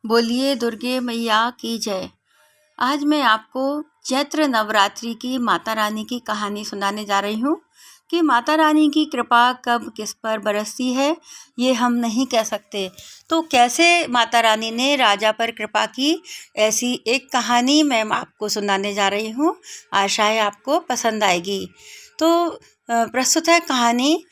बोलिए दुर्गे मैया की जय। आज मैं आपको चैत्र नवरात्रि की माता रानी की कहानी सुनाने जा रही हूँ कि माता रानी की कृपा कब किस पर बरसती है ये हम नहीं कह सकते। तो कैसे माता रानी ने राजा पर कृपा की, ऐसी एक कहानी मैं आपको सुनाने जा रही हूँ। आशा है आपको पसंद आएगी। तो प्रस्तुत है कहानी।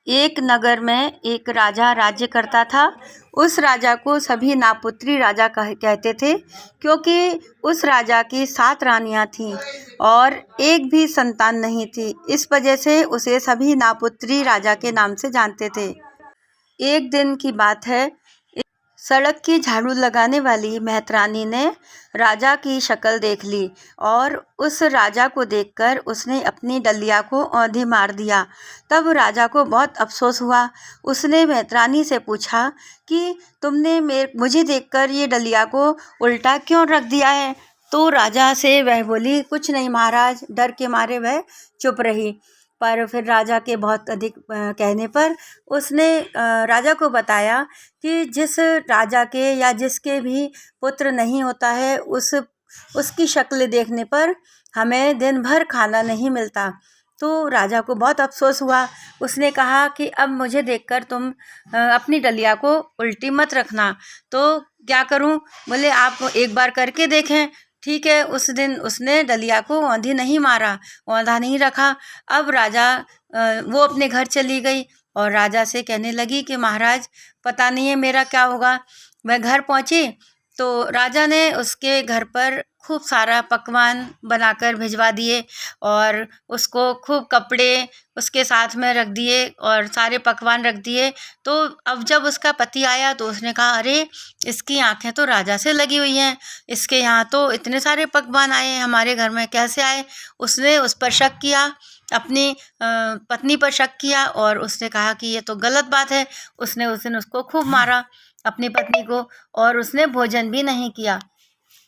एक नगर में एक राजा राज्य करता था। उस राजा को सभी नापुत्री राजा कहते थे, क्योंकि उस राजा की 7 रानियां थीं और एक भी संतान नहीं थी। इस वजह से उसे सभी नापुत्री राजा के नाम से जानते थे। एक दिन की बात है, सड़क की झाड़ू लगाने वाली मेहतरानी ने राजा की शक्ल देख ली और उस राजा को देखकर उसने अपनी डलिया को औंधी मार दिया। तब राजा को बहुत अफसोस हुआ। उसने मेहतरानी से पूछा कि तुमने मुझे देखकर ये डलिया को उल्टा क्यों रख दिया है? तो राजा से वह बोली, कुछ नहीं महाराज। डर के मारे वह चुप रही। पर फिर राजा के बहुत अधिक कहने पर उसने राजा को बताया कि जिस राजा के या जिसके भी पुत्र नहीं होता है, उसकी शक्ल देखने पर हमें दिन भर खाना नहीं मिलता। तो राजा को बहुत अफसोस हुआ। उसने कहा कि अब मुझे देखकर तुम अपनी डलिया को उल्टी मत रखना। तो क्या करूं? बोले आप एक बार करके देखें। ठीक है। उस दिन उसने डलिया को औंधी नहीं मारा, औंधा नहीं रखा। अब वो अपने घर चली गई और राजा से कहने लगी कि महाराज, पता नहीं है मेरा क्या होगा। वह घर पहुंची तो राजा ने उसके घर पर खूब सारा पकवान बनाकर भिजवा दिए और उसको खूब कपड़े उसके साथ में रख दिए और सारे पकवान रख दिए। तो अब जब उसका पति आया तो उसने कहा, अरे इसकी आंखें तो राजा से लगी हुई हैं, इसके यहाँ तो इतने सारे पकवान आए हैं, हमारे घर में कैसे आए? उसने उस पर शक किया, अपनी पत्नी पर शक किया और उसने कहा कि ये तो गलत बात है। उसने उस दिन उसको खूब मारा, अपनी पत्नी को, और उसने भोजन भी नहीं किया।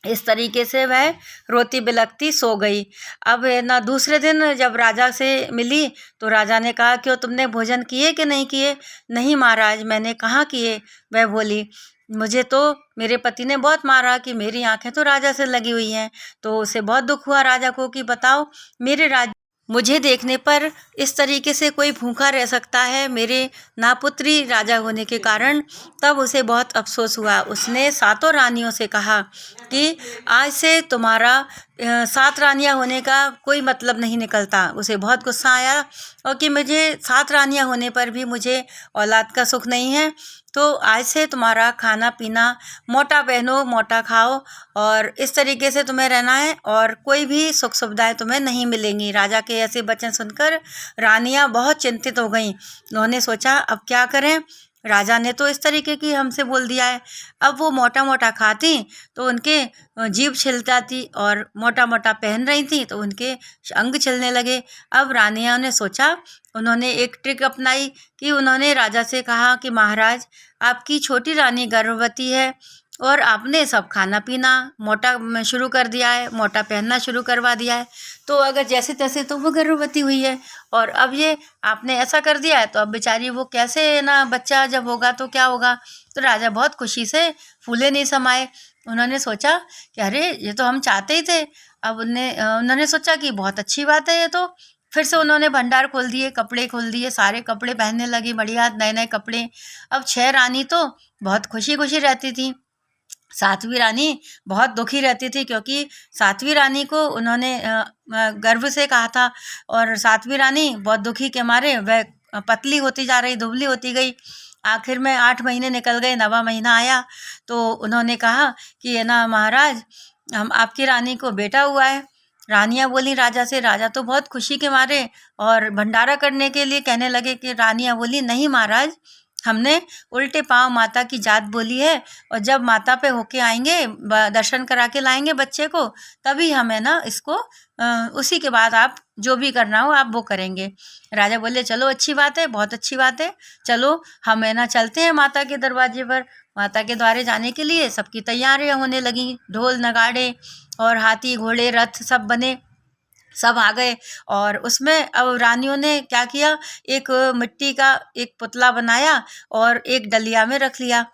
इस तरीके से वह रोती बिलखती सो गई। अब ना दूसरे दिन जब राजा से मिली तो राजा ने कहा, क्यों तुमने भोजन किए कि नहीं किए? नहीं महाराज, मैंने कहाँ किए। वह बोली, मुझे तो मेरे पति ने बहुत मारा कि मेरी आंखें तो राजा से लगी हुई हैं। तो उसे बहुत दुख हुआ राजा को कि बताओ, मेरे राज मुझे देखने पर इस तरीके से कोई भूखा रह सकता है मेरे नापुत्री राजा होने के कारण। तब उसे बहुत अफसोस हुआ। उसने 7 रानियों से कहा कि आज से तुम्हारा 7 रानियां होने का कोई मतलब नहीं निकलता। उसे बहुत गुस्सा आया और कि मुझे 7 रानियां होने पर भी मुझे औलाद का सुख नहीं है। तो आज से तुम्हारा खाना पीना मोटा पहनो, मोटा खाओ और इस तरीके से तुम्हें रहना है और कोई भी सुख सुविधाएं तुम्हें नहीं मिलेंगी। राजा के ऐसे वचन सुनकर रानियां बहुत चिंतित हो गईं। उन्होंने सोचा, अब क्या करें? राजा ने तो इस तरीके की हमसे बोल दिया है। अब वो मोटा मोटा खाती तो उनके जीभ छिल जाती और मोटा मोटा पहन रही थी तो उनके अंग छिलने लगे। अब रानियों ने सोचा, उन्होंने एक ट्रिक अपनाई कि उन्होंने राजा से कहा कि महाराज, आपकी छोटी रानी गर्भवती है और आपने सब खाना पीना मोटा शुरू कर दिया है, मोटा पहनना शुरू करवा दिया है। तो अगर जैसे तैसे तो वो गर्भवती हुई है और अब ये आपने ऐसा कर दिया है तो अब बेचारी वो कैसे ना, बच्चा जब होगा तो क्या होगा? तो राजा बहुत खुशी से फूले नहीं समाये। उन्होंने सोचा कि अरे ये तो हम चाहते ही थे। अब उन्होंने सोचा कि बहुत अच्छी बात है ये तो। फिर से उन्होंने भंडार खोल दिए, कपड़े खोल दिए, सारे कपड़े पहनने लगी, बढ़िया नए नए कपड़े। अब 6 रानी तो बहुत खुशी खुशी रहती थी। 7वीं रानी बहुत दुखी रहती थी, क्योंकि 7वीं रानी को उन्होंने गर्व से कहा था और 7वीं रानी बहुत दुखी के मारे वह पतली होती जा रही, दुबली होती गई। आखिर में 8 महीने निकल गए, 9वां महीना आया तो उन्होंने कहा कि ये ना महाराज, हम आपकी रानी को बेटा हुआ है। रानियां बोली राजा से। राजा तो बहुत खुशी के मारे और भंडारा करने के लिए कहने लगे कि रानियां बोली, नहीं महाराज, हमने उल्टे पांव माता की जात बोली है और जब माता पे होके आएंगे, दर्शन करा के लाएंगे बच्चे को, तभी हमें ना इसको उसी के बाद आप जो भी करना हो आप वो करेंगे। राजा बोले, चलो अच्छी बात है, बहुत अच्छी बात है, चलो हम है ना चलते हैं माता के दरवाजे पर। माता के द्वारे जाने के लिए सबकी तैयारियां होने लगी। ढोल नगाड़े और हाथी घोड़े रथ सब बने, सब आ गए। और उसमें अब रानियों ने क्या किया, एक मिट्टी का एक पुतला बनाया और एक डलिया में रख लिया।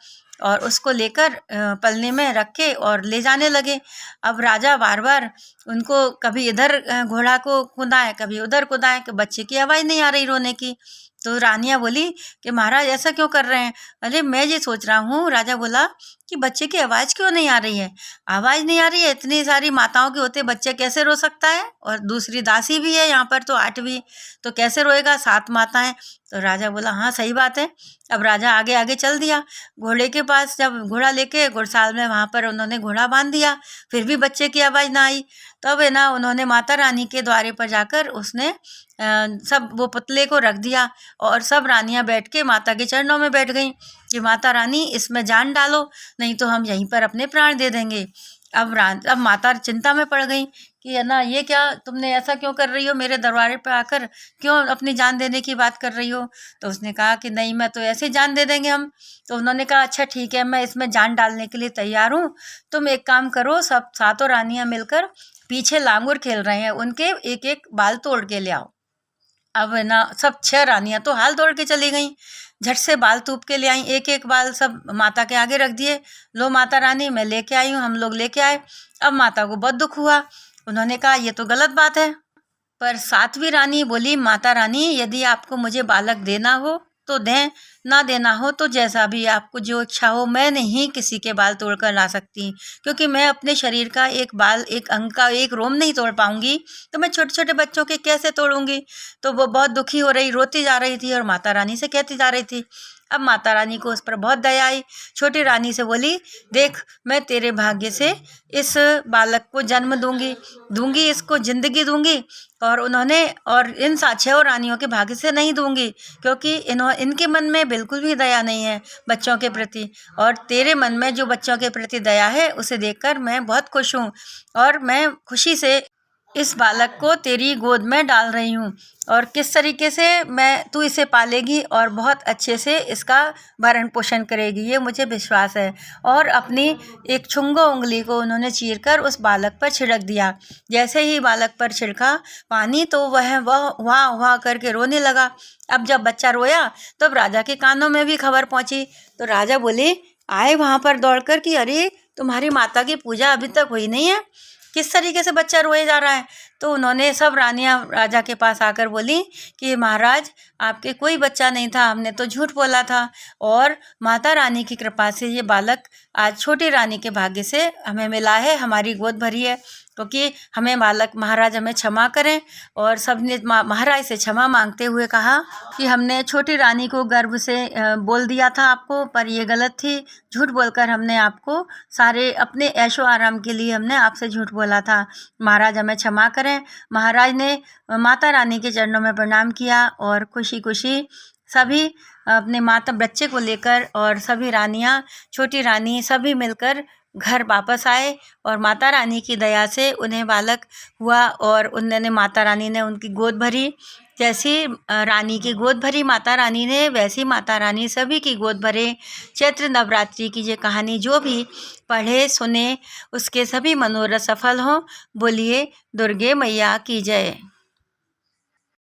और उसको लेकर पलने में रख के और ले जाने लगे। अब राजा बार बार उनको कभी इधर घोड़ा को कुदाए, कभी उधर कुदाए, कि बच्चे की आवाज़ नहीं आ रही रोने की। तो रानियाँ बोली कि महाराज ऐसा क्यों कर रहे हैं? अरे मैं ये सोच रहा हूँ, राजा बोला, कि बच्चे की आवाज़ क्यों नहीं आ रही है? आवाज़ नहीं आ रही है, इतनी सारी माताओं के होते बच्चे कैसे रो सकता है? और दूसरी दासी भी है यहाँ पर, तो 8वीं, तो कैसे रोएगा? 7 माताएं। तो राजा बोला हाँ सही बात है। अब राजा आगे आगे चल दिया घोड़े के पास। जब घोड़ा लेके घुड़साल में वहाँ पर उन्होंने घोड़ा बांध दिया, फिर भी बच्चे की आवाज़ ना आई। तब है ना उन्होंने माता रानी के द्वारे पर जाकर उसने सब वो पुतले को रख दिया, और सब रानियां बैठ के माता के चरणों में बैठ गईं कि माता रानी इसमें जान डालो, नहीं तो हम यहीं पर अपने प्राण दे देंगे। अब माता चिंता में पड़ गई कि है ना, ये क्या, तुमने ऐसा क्यों कर रही हो? मेरे दरबार पे आकर क्यों अपनी जान देने की बात कर रही हो? तो उसने कहा कि नहीं, मैं तो ऐसे जान दे देंगे हम। तो उन्होंने कहा अच्छा ठीक है, मैं इसमें जान डालने के लिए तैयार हूँ। तुम एक काम करो, सब सातों रानियां मिलकर पीछे लांगुर खेल रहे हैं, उनके एक एक बाल तोड़ के ले आओ। अब है ना सब 6 रानियां तो हाल दौड़ के चली गईं, झट से बाल तूप के ले आई, एक एक बाल सब माता के आगे रख दिए। लो माता रानी, मैं लेके आई हूँ, हम लोग लेके आए। अब माता को बहुत दुख हुआ, उन्होंने कहा ये तो गलत बात है। पर 7वीं रानी बोली माता रानी, यदि आपको मुझे बालक देना हो तो दें, ना देना हो तो जैसा भी आपको जो इच्छा हो। मैं नहीं किसी के बाल तोड़ कर ला सकती, क्योंकि मैं अपने शरीर का एक बाल, एक अंग का एक रोम नहीं तोड़ पाऊंगी, तो मैं छोटे छोटे बच्चों के कैसे तोड़ूंगी? तो वो बहुत दुखी हो रही, रोती जा रही थी और माता रानी से कहती जा रही थी। अब माता रानी को उस पर बहुत दया आई, छोटी रानी से बोली देख, मैं तेरे भाग्य से इस बालक को जन्म दूंगी, इसको जिंदगी दूंगी। और उन्होंने, और इन 6 रानियों के भाग्य से नहीं दूंगी, क्योंकि इनके मन में बिल्कुल भी दया नहीं है बच्चों के प्रति, और तेरे मन में जो बच्चों के प्रति दया है उसे देखकर मैं बहुत खुश हूँ, और मैं खुशी से इस बालक को तेरी गोद में डाल रही हूँ। और किस तरीके से तू इसे पालेगी और बहुत अच्छे से इसका भरण पोषण करेगी, ये मुझे विश्वास है। और अपनी एक छुंगो उंगली को उन्होंने चीरकर उस बालक पर छिड़क दिया। जैसे ही बालक पर छिड़का पानी, तो वह वाह वाह करके रोने लगा। अब जब बच्चा रोया तब राजा के कानों में भी खबर पहुंची। तो राजा बोले, आए वहाँ पर दौड़कर कि अरे तुम्हारी माता की पूजा अभी तक हुई नहीं है, किस तरीके से बच्चा रोए जा रहा है? तो उन्होंने सब रानियां राजा के पास आकर बोली कि महाराज, आपके कोई बच्चा नहीं था, हमने तो झूठ बोला था, और माता रानी की कृपा से ये बालक आज छोटी रानी के भाग्य से हमें मिला है, हमारी गोद भरी है। क्योंकि हमें बालक, महाराज हमें क्षमा करें। और सबने महाराज से क्षमा मांगते हुए कहा कि हमने छोटी रानी को गर्भ से बोल दिया था आपको, पर ये गलत थी, झूठ बोलकर हमने आपको सारे अपने ऐशो आराम के लिए हमने आपसे झूठ बोला था, महाराज हमें क्षमा करें। महाराज ने माता रानी के चरणों में प्रणाम किया और खुशी खुशी सभी अपने माता बच्चे को लेकर, और सभी रानियां, छोटी रानी सभी मिलकर घर वापस आए, और माता रानी की दया से उन्हें बालक हुआ, और उन्होंने, माता रानी ने उनकी गोद भरी। जैसी रानी की गोद भरी माता रानी ने, वैसी माता रानी सभी की गोद भरे। चैत्र नवरात्रि की ये कहानी जो भी पढ़े सुने, उसके सभी मनोरथ सफल हों। बोलिए दुर्गे मैया की जय।